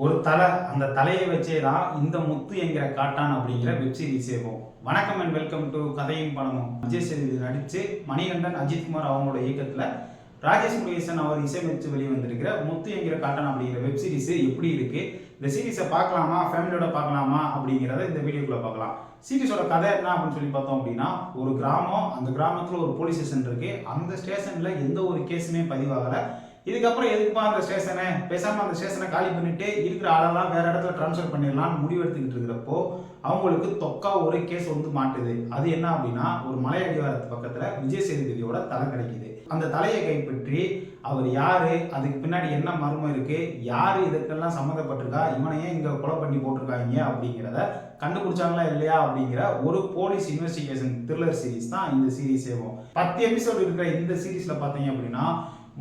ஒரு தலை அந்த தலையை வச்சே தான் இந்த முத்து என்கிற காட்டான் அப்படிங்கிற வெப் சீரிஸ் சேரும். வணக்கம் அண்ட் வெல்கம் டு கதையும் படமும். விஜய் சேதுபதி நடித்து மணிகண்டன் அஜித்குமார் அவங்களோட இயக்கத்தில் ராஜேஷ் முருகேசன் அவர் இசையமைச்சு வெளிவந்திருக்கிற முத்து என்கிற காட்டான் அப்படிங்கிற வெப் சீரிஸ் எப்படி இருக்கு, இந்த சீரிஸை பார்க்கலாமா, ஃபேமிலியோட பார்க்கலாமா அப்படிங்கிறத இந்த வீடியோக்குள்ள பார்க்கலாம். சீரிஸோட கதை என்ன அப்படின்னு சொல்லி பார்த்தோம் அப்படின்னா, ஒரு கிராமம், அந்த கிராமத்தில் ஒரு போலீஸ் ஸ்டேஷன் இருக்கு. அந்த ஸ்டேஷன்ல எந்த ஒரு கேஸுமே பதிவாகலை. இதுக்கப்புறம் எதுக்குப்பா அந்த ஸ்டேஷனை, பேசாமல் அந்த ஸ்டேஷனை காலி பண்ணிட்டு இருக்கிற ஆளெல்லாம் வேற இடத்துல டிரான்ஸ்ஃபர் பண்ணிடலாம்னு முடிவெடுத்துக்கிட்டு இருக்கிறப்போ அவங்களுக்கு தொக்கா ஒரு கேஸ் வந்து மாட்டுது. அது என்ன அப்படின்னா, ஒரு மலை அடிவாரத்து பக்கத்தில் விஜய் சேதுபதியோட தலை கிடைக்குது. அந்த தலையை கைப்பற்றி அவர் யாரு, அதுக்கு பின்னாடி என்ன மர்மம் இருக்கு, யாரு இதுக்கெல்லாம் சம்மந்தப்பட்டிருக்கா, இவனை ஏன் இங்க கொலை பண்ணி போட்டிருக்காங்க அப்படிங்கிறத கண்டுபிடிச்சாங்களா இல்லையா அப்படிங்கிற ஒரு போலீஸ் இன்வெஸ்டிகேஷன் த்ரில்லர் சீரிஸ் தான் இந்த சீரிஸ் சேவும். 10 எபிசோடு இருக்கிற இந்த சீரிஸ்ல பாத்தீங்க அப்படின்னா,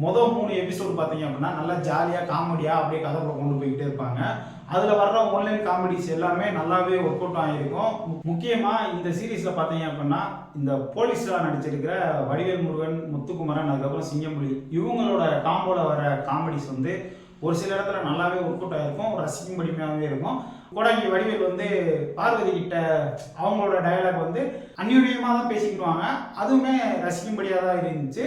மொதல் 3 எபிசோடு பார்த்தீங்க அப்படின்னா நல்லா ஜாலியாக காமெடியாக அப்படியே கதைக்குள்ள கொண்டு போய்கிட்டே இருப்பாங்க. அதில் வர்ற ஆன்லைன் காமெடிஸ் எல்லாமே நல்லாவே ஒர்க் அவுட் ஆகிருக்கும். முக்கியமாக இந்த சீரீஸில் பார்த்தீங்க அப்படின்னா, இந்த போலீஸாக நடிச்சிருக்கிற வடிவேல் முருகன், முத்துக்குமரன், அதுக்கப்புறம் சிங்கம்புலி இவங்களோட காம்போல வர காமெடிஸ் வந்து ஒரு சில இடத்துல நல்லாவே ஒர்க் அவுட் ஆகிருக்கும், ரசிக்கும்படிமையாகவே இருக்கும். கூட இங்கே வடிவேல் வந்து பார்வதி கிட்ட அவங்களோட டயலாக் வந்து அந்யூன்யமாக தான் பேசிக்கிடுவாங்க, அதுவுமே ரசிக்கும்படியாக தான் இருந்துச்சு.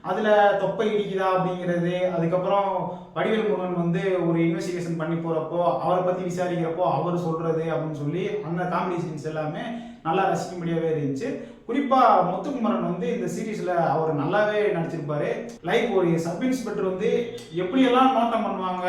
அதில் தொப்பை இடிக்குதா அப்படிங்கிறது, அதுக்கப்புறம் வடிவேல் முருகன் வந்து ஒரு இன்வெஸ்டிகேஷன் பண்ணி போகிறப்போ அவரை பற்றி விசாரிக்கிறப்போ அவர் சொல்கிறது அப்படின்னு சொல்லி அந்த காமெடி சீன்ஸ் எல்லாமே நல்லா ரசிக்கும்படியாகவே இருந்துச்சு. குறிப்பாக முத்துக்குமரன் வந்து இந்த சீரீஸில் அவர் நல்லாவே நடிச்சிருப்பாரு. லைக் ஒரு சப் இன்ஸ்பெக்டர் வந்து எப்படியெல்லாம் நோட்டம் பண்ணுவாங்க,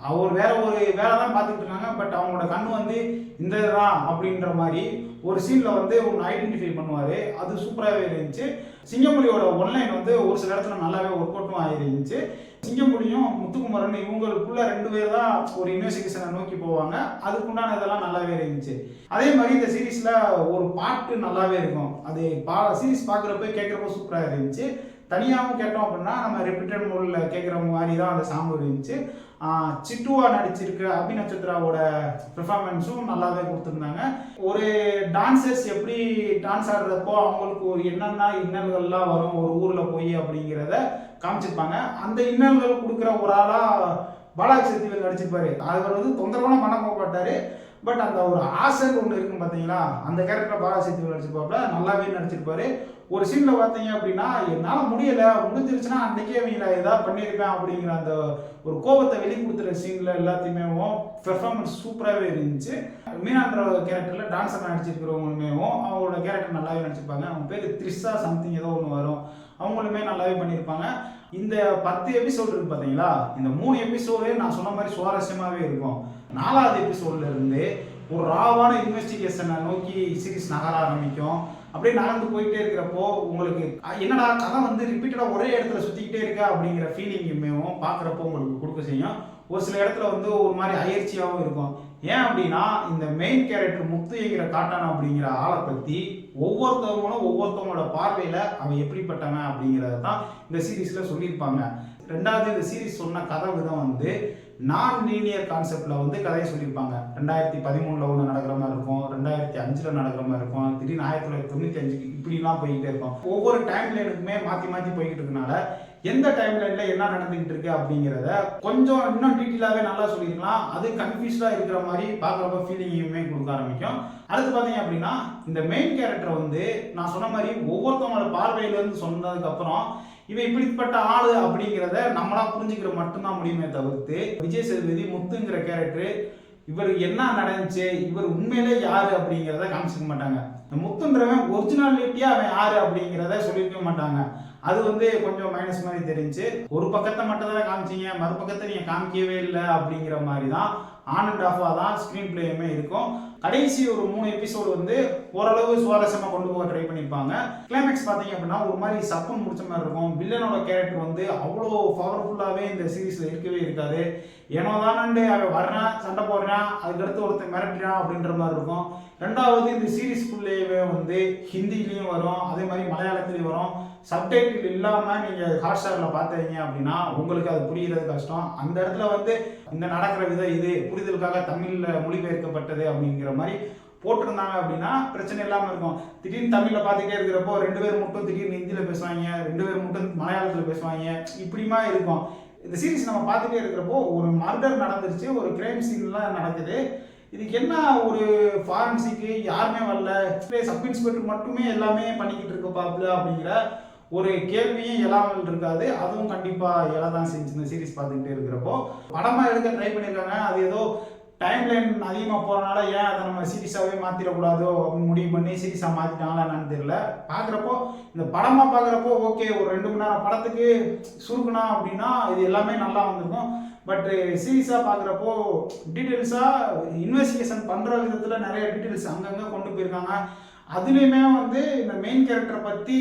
அவர் வேற ஒரு வேலை தான் பார்த்துக்கிட்டு இருக்காங்க, பட் அவங்களோட கண்ணு வந்து இந்த தான் அப்படின்ற மாதிரி ஒரு சீனில் வந்து ஒன்று ஐடென்டிஃபை பண்ணுவார். அது சூப்பராகவே இருந்துச்சு. சிங்கமொழியோட ஒன்லைன் வந்து ஒரு சில இடத்துல நல்லாவே ஒர்க் அவுட்டும் ஆகிருந்துச்சு. சிங்கமொழியும் முத்துக்குமரன் இவங்களுக்குள்ள 2 பேர் தான் ஒரு இன்வெஸ்டிகேஷனை நோக்கி போவாங்க. அதுக்குண்டான இதெல்லாம் நல்லாவே இருந்துச்சு. அதே மாதிரி இந்த சீரீஸில் ஒரு பாட்டு நல்லாவே இருக்கும். அது சீரீஸ் பார்க்குறப்ப கேட்குறப்ப சூப்பராக இருந்துச்சு. தனியாகவும் கேட்டோம் அப்படின்னா நம்ம ரிப்பீட்டட் மோடில் கேட்குற மாதிரி தான் அந்த சாங் இருந்துச்சு. சிட்டுவா நடிச்சிருக்க அபி நட்சத்திராவோட பெர்ஃபார்மன்ஸும் நல்லாவே கொடுத்துருந்தாங்க. ஒரு டான்சர்ஸ் எப்படி டான்ஸ் ஆடுறப்போ அவங்களுக்கு ஒரு என்னென்ன இன்னல்கள்லாம் வரும் ஒரு ஊரில் போய் அப்படிங்கிறத காமிச்சிருப்பாங்க. அந்த இன்னல்கள் கொடுக்குற ஒரு ஆளாக பாலாஜி சக்திவேல் நடிச்சிருப்பாரு. அவர் வந்து தொந்தரவான பண்ண போட்டாரு, பட் அந்த ஒரு ஆசைன்னு ஒன்று இருக்கும் பார்த்தீங்களா, அந்த கேரக்டர் பாலாஜி சக்திவேல் நடிச்சிருப்பாப்புல நல்லாவே நடிச்சிருப்பாரு. ஒரு சீனில் பார்த்தீங்க அப்படின்னா, என்னால் முடியலை, முடிஞ்சிருச்சுன்னா அன்றைக்கே அவங்கள ஏதாவது பண்ணியிருப்பேன் அப்படிங்கிற அந்த ஒரு கோபத்தை வெளிப்படுத்துகிற சீனில் எல்லாத்தையுமே பெர்ஃபார்மன்ஸ் சூப்பராகவே இருந்துச்சு. மீனான்ற கேரக்டரில் டான்ஸர் நடிச்சிருக்கிறவங்களுமேவும் அவங்களோட கேரக்டர் நல்லாவே நடிச்சிருப்பாங்க. அவங்க பேர் த்ரிஷா சம்திங் ஏதோ ஒன்று வரும், அவங்களுமே நல்லாவே பண்ணியிருப்பாங்க. இந்த 10 எபிசோடு இருக்கு பார்த்தீங்களா, இந்த 3 எபிசோடு நான் சொன்ன மாதிரி சுவாரஸ்யமாகவே இருக்கும். 4வது எபிசோட்ல இருந்து ஒரு ராவான இன்வெஸ்டிகேஷனை நோக்கி சீரிஸ் நகர ஆரம்பிக்கும். அப்படியே நகர்ந்து போயிட்டே இருக்கிறப்போ உங்களுக்கு என்னடா கதை வந்து ரிப்பீட்டடாக ஒரே இடத்துல சுற்றிக்கிட்டே இருக்கா அப்படிங்கிற ஃபீலிங்குமே பார்க்குறப்போ உங்களுக்கு கொடுக்க செய்யும். ஒரு சில இடத்துல வந்து ஒரு மாதிரி அயற்சியாகவும் இருக்கும். ஏன் அப்படின்னா, இந்த மெயின் கேரக்டர் முத்து என்கிற காட்டான் அப்படிங்கிற ஆளை பற்றி ஒவ்வொருத்தவங்களும் ஒவ்வொருத்தவங்களோட பார்வையில் அவன் எப்படிப்பட்டவன் அப்படிங்கிறத தான் இந்த சீரீஸில் சொல்லியிருப்பாங்க. 2வது இந்த சீரீஸ் சொன்ன கதை விதம் வந்து நான் லீனியர் கான்செப்டில் வந்து கதையை சொல்லியிருப்பாங்க. 2013 ஒன்று நடக்கிற மாதிரி இருக்கும், 2005 நடக்கிற மாதிரி இருக்கும், திடீர்னு 1995 இப்படிலாம் போய்கிட்டே இருக்கும். ஒவ்வொரு டைம் லைனுக்குமே மாற்றி மாற்றி போய்கிட்டு இருக்கனால எந்த டைம் லைனில் என்ன நடந்துகிட்டு இருக்கு அப்படிங்கிறத கொஞ்சம் இன்னும் டீட்டெயிலாகவே நல்லா சொல்லியிருக்கலாம். அது கன்ஃபியூஸ்டாக இருக்கிற மாதிரி பார்க்குறப்ப ஃபீலிங்குமே கொடுக்க ஆரம்பிக்கும். அடுத்து பார்த்தீங்க அப்படின்னா, இந்த மெயின் கேரக்டர் வந்து நான் சொன்ன மாதிரி ஒவ்வொருத்தவங்களோட பார்வையிலேருந்து சொன்னதுக்கப்புறம் இவன் இப்படிப்பட்ட ஆளு அப்படிங்கிறத நம்மளா புரிஞ்சுக்கிற மட்டும்தான் முடியுமே தவிர்த்து, விஜய் சேதுபதி முத்துங்கிற கேரக்டர் இவர் என்ன நடந்துச்சு, இவர் உண்மையிலே யாரு அப்படிங்கிறத காமிச்சிக்க மாட்டாங்க. இந்த முத்துன்றவன் ஒரிஜினாலிட்டியா அவன் யாரு அப்படிங்கிறத சொல்லியிருக்க மாட்டாங்க. அது வந்து கொஞ்சம் மைனஸ் மாதிரி தெரிஞ்சு, ஒரு பக்கத்தை மட்டும் தான் காமிச்சிங்க, மறுபக்கத்தை நீங்க காமிக்கவே இல்லை அப்படிங்கிற மாதிரி தான் ஆன் அண்ட் ஆஃபாக தான் ஸ்க்ரீன் பிளேயுமே இருக்கும். கடைசி ஒரு 3 எபிசோடு வந்து ஓரளவு சுவாரஸ்யமாக கொண்டு போக ட்ரை பண்ணியிருப்பாங்க. கிளைமேக்ஸ் பார்த்தீங்க அப்படின்னா ஒரு மாதிரி சப்புன்னு முடிச்ச மாதிரி இருக்கும். வில்லனோட கேரக்டர் வந்து அவ்வளோ பவர்ஃபுல்லாகவே இந்த சீரீஸில் இருக்கவே இருக்காது. ஏனோ தானண்டு அவன் வர்றான், சண்டை போடுறான், அதுக்கடுத்து ஒருத்தன் மிரட்டுறான் அப்படின்ற மாதிரி இருக்கும். 2வது இந்த சீரீஸ்குள்ளேயே வந்து ஹிந்திலையும் வரும், அதே மாதிரி மலையாளத்துலேயும் வரும். சப்டைட்டில் இல்லாமல் நீங்கள் ஹாட்ஸ்டாரில் பார்த்தீங்க அப்படின்னா உங்களுக்கு அது புரிகிறது கஷ்டம். அந்த இடத்துல வந்து இந்த நடக்கிற விதம் இது புரிதலுக்காக தமிழில் மொழிபெயர்க்கப்பட்டது அப்படிங்கிற மாதிரி போட்டிருந்தாங்க அப்படின்னா பிரச்சனை இல்லாமல் இருக்கும். திடீர்னு தமிழில் பார்த்துட்டே இருக்கிறப்போ 2 பேர் மட்டும் திடீர்னு ஹிந்தியில் பேசுவாங்க, 2 பேர் மட்டும் மலையாளத்தில் பேசுவாங்க, இப்படிமா இருக்கும். இந்த சீரிஸ் நம்ம பார்த்துட்டே இருக்கிறப்போ ஒரு மர்டர் நடந்துருச்சு, ஒரு கிரைம் சீன்லாம் நடக்குது. இதுக்கு என்ன ஒரு ஃபாரன்சிக்கு யாருமே வரல, சப் இன்ஸ்பெக்டர் மட்டுமே எல்லாமே பண்ணிக்கிட்டு இருக்க பாப்புல அப்படிங்கிற ஒரு கேள்வியும் எழாமல் இருக்காது. அதுவும் கண்டிப்பாக எழதான் செஞ்சு இந்த சீரிஸ் பார்த்துக்கிட்டே இருக்கிறப்போ படமாக எடுக்க ட்ரை பண்ணியிருக்காங்க. அது ஏதோ டைம் லைன் அதிகமாக போகிறனால ஏன் அதை நம்ம சீரியஸாகவே மாற்றிடக்கூடாதோ அப்படின்னு முடிவு பண்ணி சீரியஸாக மாற்றிட்டாங்களா என்னன்னு தெரியல. பார்க்குறப்போ இந்த படமாக பார்க்குறப்போ ஓகே, ஒரு 2 மணி நேரம் படத்துக்கு சுருக்குனா அப்படின்னா இது எல்லாமே நல்லா வந்திருக்கும். பட்டு சீரியஸாக பார்க்குறப்போ டீட்டெயில்ஸாக இன்வெஸ்டிகேஷன் பண்ணுற விதத்தில் நிறைய டீட்டெயில்ஸ் அங்கங்கே கொண்டு போயிருக்காங்க. அதுலேயுமே வந்து இந்த மெயின் கேரக்டரை பற்றி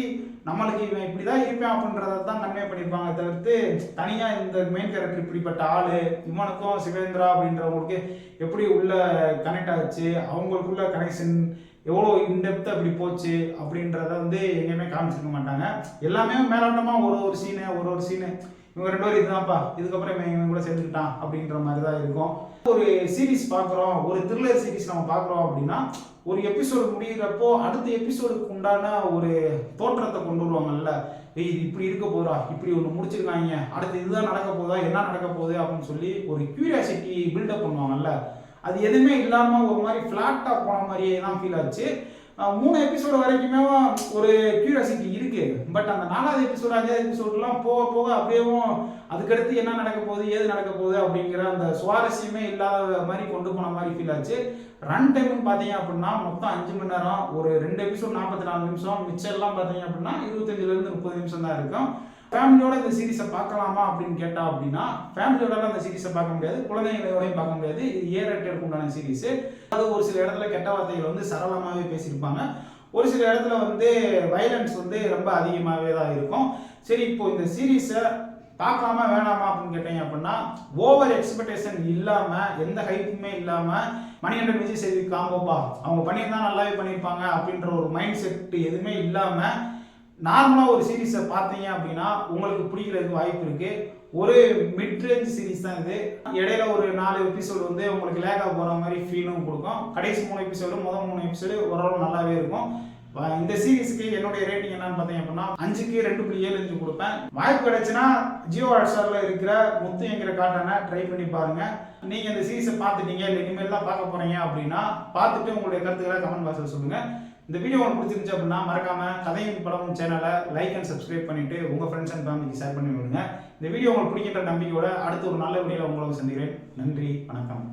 நம்மளுக்கு இவன் இப்படி தான் இருப்பேன் அப்படின்றத தான் கன்வே பண்ணியிருப்பாங்க தவிர்த்து தனியாக இந்த மெயின் கேரக்டர் இப்படிப்பட்ட ஆள், இவனுக்கும் சிவேந்திரா அப்படின்றவங்களுக்கு எப்படி உள்ள கனெக்ட் ஆச்சு, அவங்களுக்குள்ள கனெக்ஷன் எவ்வளோ இன்டெப்த்தாக அப்படி போச்சு அப்படின்றத வந்து எங்கேயுமே காமிச்சிருக்க மாட்டாங்க. எல்லாமே மேலோட்டமாக ஒரு சீனு இவங்க 2 பேரும் இதுதான்ப்பா, இதுக்கப்புறம் இவன் கூட சேர்ந்துக்கிட்டான் அப்படின்ற மாதிரி தான் இருக்கும். ஒரு சீரீஸ் பார்க்குறோம், ஒரு த்ரில்லர் சீரீஸ் நம்ம பார்க்குறோம் அப்படின்னா ஒரு எபிசோடு முடிகிறப்போ அடுத்த எபிசோடுக்கு உண்டான ஒரு தோற்றத்தை கொண்டு வருவாங்கல்ல. இது இப்படி இருக்க போதா, இப்படி ஒன்று முடிச்சிருக்காங்க, அடுத்து இதுதான் நடக்க போதா, என்ன நடக்க போகுது அப்படின்னு சொல்லி ஒரு கியூரியாசிட்டி பில்டப் பண்ணுவாங்கல்ல. அது எதுவுமே இல்லாமல் ஒரு மாதிரி ஃப்ளாட்டாக போன மாதிரியே தான் ஃபீல் ஆச்சு. 3 எபிசோடு வரைக்குமே ஒரு கியூரியாசிட்டி இருக்கு. பட் அந்த 4வது எபிசோடு 5வது எபிசோடுலாம் போக போக அப்படியேவும் அதுக்கடுத்து என்ன நடக்க போகுது, ஏது நடக்க போகுது அப்படிங்கிற அந்த சுவாரஸ்யமே இல்லாத மாதிரி கொண்டு போன மாதிரி ஃபீல் ஆச்சு. ரன் டைம்னு பார்த்தீங்க அப்படின்னா மொத்தம் 5 மணி நேரம், ஒரு 2 எபிசோட் 44 நிமிஷம், மிச்சம் எல்லாம் பார்த்தீங்க அப்படின்னா 25லேருந்து 30 நிமிஷம் தான் இருக்கும். ஃபேமிலியோட இந்த சீரிஸை பார்க்கலாமா அப்படின்னு கேட்டா அப்படின்னா ஃபேமிலியோட அந்த சீரிஸை பார்க்க முடியாது, குழந்தைங்களோடையும் பார்க்க முடியாது. இது ஏரேட்டருக்கு உண்டான சீரிஸ். அது ஒரு சில இடத்துல கெட்ட வார்த்தைகள் வந்து சரளமாகவே பேசியிருப்பாங்க, ஒரு சில இடத்துல வந்து வைலன்ஸ் வந்து ரொம்ப அதிகமாகவே தான் இருக்கும். சரி, இப்போ இந்த சீரீஸை பார்க்கலாமா வேணாமா அப்படின்னு கேட்டீங்க அப்படின்னா ஓவர் எக்ஸ்பெக்டேஷன் இல்லாமல், எந்த ஹைப்புமே இல்லாமல் மணிகண்டன் விஜய் சேதுபதி காம்போப்பா அவங்க பண்ணியிருந்தா நல்லாவே பண்ணியிருப்பாங்க அப்படின்ற ஒரு மைண்ட் செட் எதுவுமே இல்லாமல் நார்மலாக ஒரு சீரீஸை பார்த்தீங்க அப்படின்னா உங்களுக்கு பிடிக்கிறதுக்கு வாய்ப்பு இருக்குது. ஒரு மிட் ரேஞ்ச் சீரீஸ் தான் இது. இடையில ஒரு 4 எபிசோடு வந்து உங்களுக்கு லேக்காக போகிற மாதிரி ஃபீலும் கொடுக்கும். கடைசி 3 எபிசோடு, முதல் 3 எபிசோடு ஓரளவு நல்லாவே இருக்கும். இந்த சீரீஸுக்கு என்னுடைய ரேட்டிங் என்னன்னு பார்த்தீங்க அப்படின்னா 5க்கு 2.75 கொடுப்பேன். வாய்ப்பு கிடைச்சுன்னா ஜியோ ஹாட்ஸ்டாரில் இருக்கிற முத்து என்கிற காட்டனை ட்ரை பண்ணி பாருங்க. நீங்கள் இந்த சீரீஸை பார்த்துட்டீங்க இல்லை இனிமேல் தான் பார்க்க போகிறீங்க அப்படின்னா பார்த்துட்டு உங்களுடைய கருத்துக்களை கமெண்ட் பாக்ஸில் சொல்லுங்கள். இந்த வீடியோ உங்களுக்கு பிடிச்சிருந்துச்சு அப்படின்னா மறக்காம கதையும் படமும் சேனலை லைக் அண்ட் சப்ஸ்கிரைப் பண்ணிட்டு உங்க ஃப்ரெண்ட்ஸ் அண்ட் ஃபேமிலிக்கு ஷேர் பண்ணி விடுங்க. இந்த வீடியோ உங்களுக்கு பிடிக்கின்ற நம்பிக்கையோட அடுத்த ஒரு நல்ல வீடியோவில் உங்களை சந்திக்கிறேன். நன்றி, வணக்கம்.